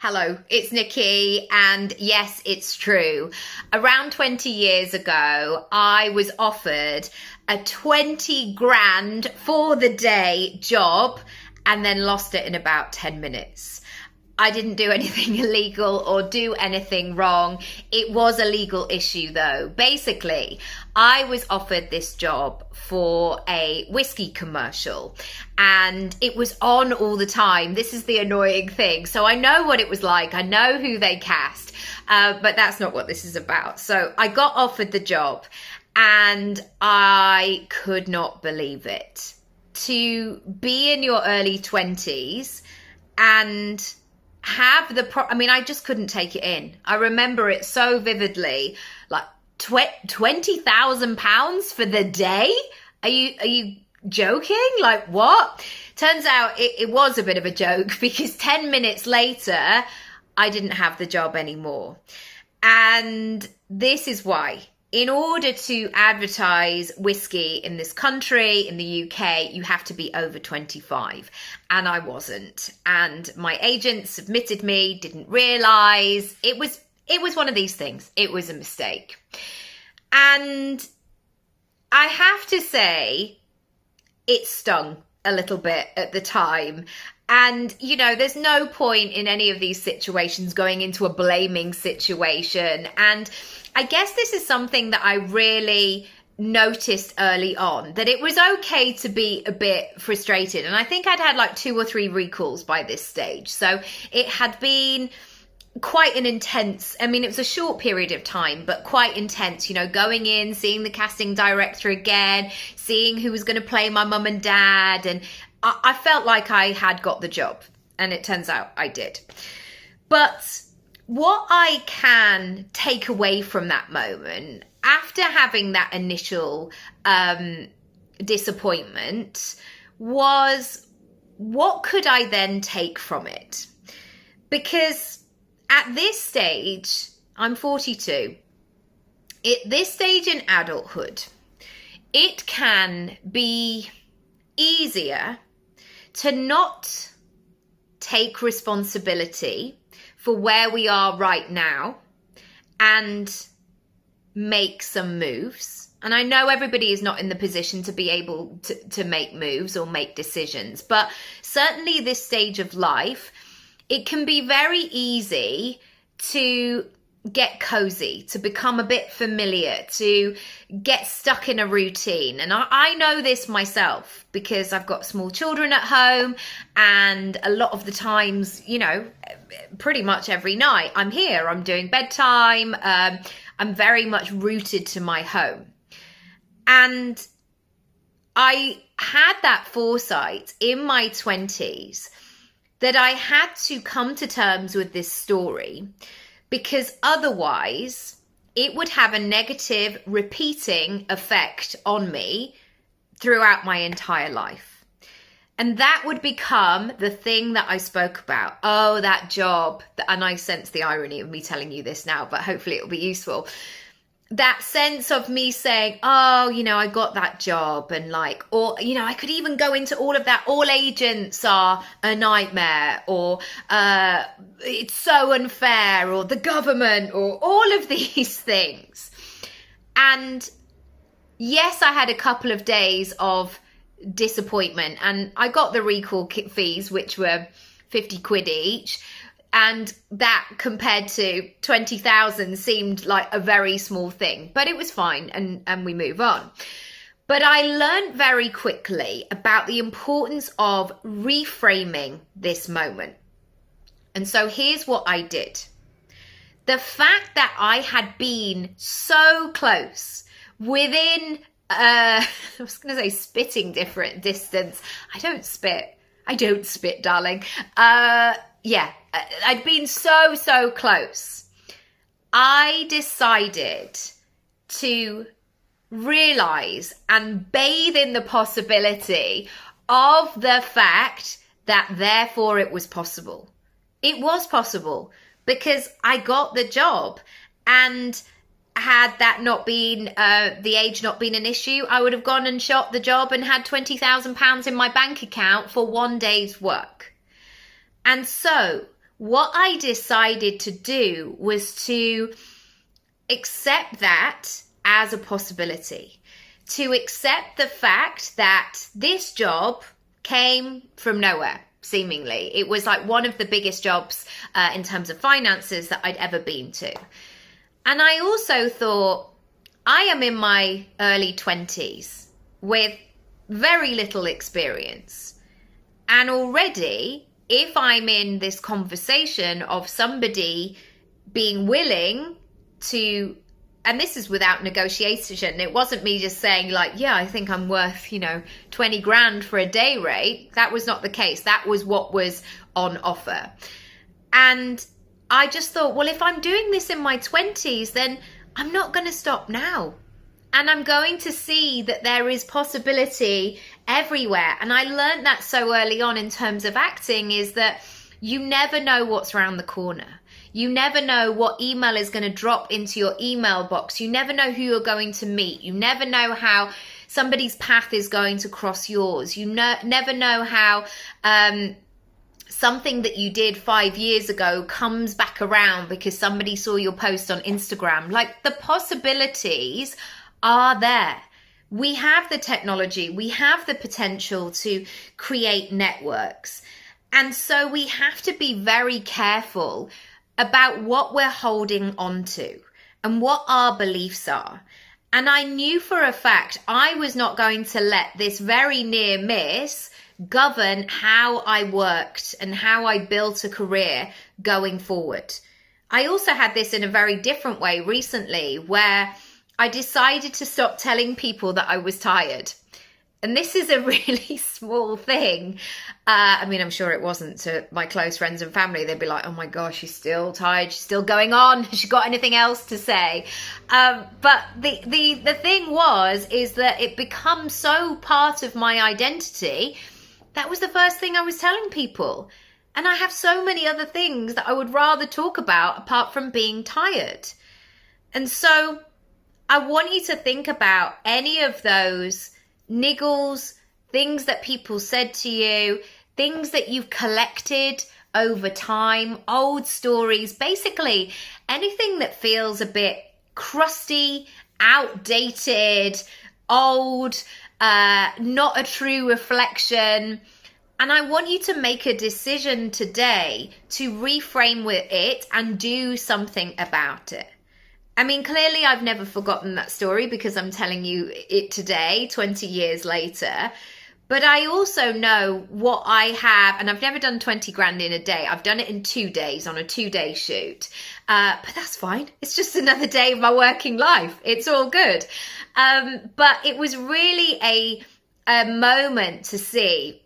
Hello, it's Nikki, and yes, it's true. Around 20 years ago, I was offered a 20 grand for the day job and then lost it in about 10 minutes. I didn't do anything illegal or do anything wrong. It was a legal issue though. Basically, I was offered this job for a whiskey commercial and it was on all the time. This is the annoying thing. So I know what it was like. I know who they cast, but that's not what this is about. So I got offered the job and I could not believe it. To be in your early 20s and have I just couldn't take it in. I remember it so vividly, like £20,000 for the day. Are you joking? Like what? Turns out it was a bit of a joke because 10 minutes later, I didn't have the job anymore. And this is why. In order to advertise whiskey in this country, in the UK, you have to be over 25. And I wasn't. And my agent submitted me, didn't realise. It was one of these things. It was a mistake. And I have to say, it stung a little bit at the time. And, there's no point in any of these situations going into a blaming situation. And I guess this is something that I really noticed early on, that it was okay to be a bit frustrated. And I think I'd had like 2 or 3 recalls by this stage. So it had been quite an intense, it was a short period of time, but quite intense, going in, seeing the casting director again, seeing who was going to play my mum and dad. And I felt like I had got the job, and it turns out I did. But what I can take away from that moment, after having that initial disappointment, was what could I then take from it? Because at this stage, I'm 42. At this stage in adulthood, it can be easier to not take responsibility for where we are right now and make some moves. And I know everybody is not in the position to be able to make moves or make decisions, but certainly this stage of life, it can be very easy to get cozy, to become a bit familiar, to get stuck in a routine. And I know this myself because I've got small children at home, and a lot of the times, pretty much every night I'm here, I'm doing bedtime. I'm very much rooted to my home. And I had that foresight in my 20s that I had to come to terms with this story, because otherwise it would have a negative repeating effect on me throughout my entire life. And that would become the thing that I spoke about. Oh, that job. And I sense the irony of me telling you this now, but hopefully it'll be useful. That sense of me saying, oh, I got that job, and I could even go into all of that. All agents are a nightmare, or it's so unfair, or the government, or all of these things. And yes, I had a couple of days of disappointment, and I got the recall fees, which were 50 quid each. And that compared to 20,000 seemed like a very small thing, but it was fine, and we move on. But I learned very quickly about the importance of reframing this moment. And so here's what I did. The fact that I had been so close, within, I was going to say spitting different distance. I don't spit, darling. Yeah, I'd been so close. I decided to realize and bathe in the possibility of the fact that therefore it was possible. It was possible because I got the job, and had that not been, the age not been an issue, I would have gone and shot the job and had £20,000 in my bank account for one day's work. And so what I decided to do was to accept that as a possibility, to accept the fact that this job came from nowhere, seemingly. It was like one of the biggest jobs in terms of finances that I'd ever been to. And I also thought, I am in my early 20s with very little experience. And already, if I'm in this conversation of somebody being willing to, and this is without negotiation, it wasn't me just saying like, yeah, I think I'm worth, 20 grand for a day rate. That was not the case. That was what was on offer. And I just thought, well, if I'm doing this in my 20s, then I'm not going to stop now. And I'm going to see that there is possibility everywhere. And I learned that so early on in terms of acting, is that you never know what's around the corner. You never know what email is going to drop into your email box. You never know who you're going to meet. You never know how somebody's path is going to cross yours. You never know how something that you did 5 years ago comes back around because somebody saw your post on Instagram. Like, the possibilities are there. We have the technology, we have the potential to create networks. And so we have to be very careful about what we're holding on to and what our beliefs are. And I knew for a fact I was not going to let this very near miss govern how I worked and how I built a career going forward. I also had this in a very different way recently, where I decided to stop telling people that I was tired. And this is a really small thing. I'm sure it wasn't to my close friends and family. They'd be like, oh my gosh, she's still tired. She's still going on. Has she got anything else to say? But the thing is that it becomes so part of my identity. That was the first thing I was telling people. And I have so many other things that I would rather talk about apart from being tired. And so I want you to think about any of those niggles, things that people said to you, things that you've collected over time, old stories, basically anything that feels a bit crusty, outdated, old, not a true reflection. And I want you to make a decision today to reframe with it and do something about it. Clearly I've never forgotten that story because I'm telling you it today, 20 years later. But I also know what I have, and I've never done 20 grand in a day. I've done it in 2 days on a 2-day shoot. But that's fine. It's just another day of my working life. It's all good. But it was really a moment to see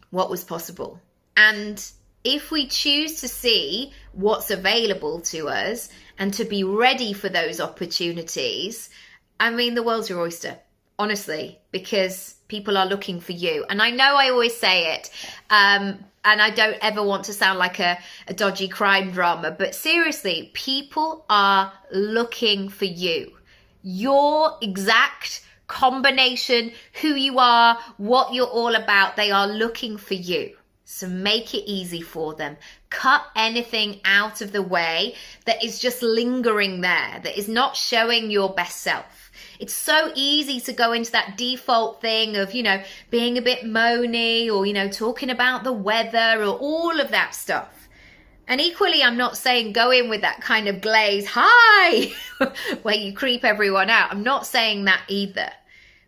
what was possible. And if we choose to see what's available to us and to be ready for those opportunities, the world's your oyster, honestly, because people are looking for you. And I know I always say it, and I don't ever want to sound like a dodgy crime drama, but seriously, people are looking for you. Your exact combination, who you are, what you're all about, they are looking for you. So make it easy for them. Cut anything out of the way that is just lingering there, that is not showing your best self. It's so easy to go into that default thing of, being a bit moany or, talking about the weather or all of that stuff. And equally, I'm not saying go in with that kind of glaze, hi, where you creep everyone out. I'm not saying that either.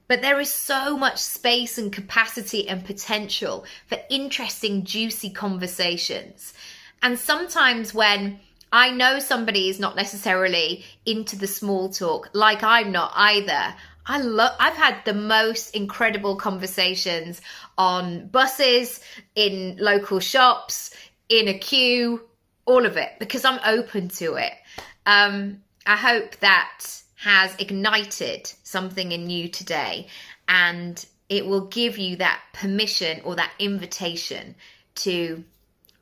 But there is so much space and capacity and potential for interesting, juicy conversations. And sometimes when I know somebody is not necessarily into the small talk, like I'm not either, I've had the most incredible conversations on buses, in local shops, in a queue, all of it, because I'm open to it. I hope that has ignited something in you today, and it will give you that permission or that invitation to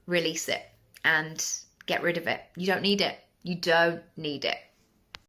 release it and get rid of it. You don't need it. You don't need it.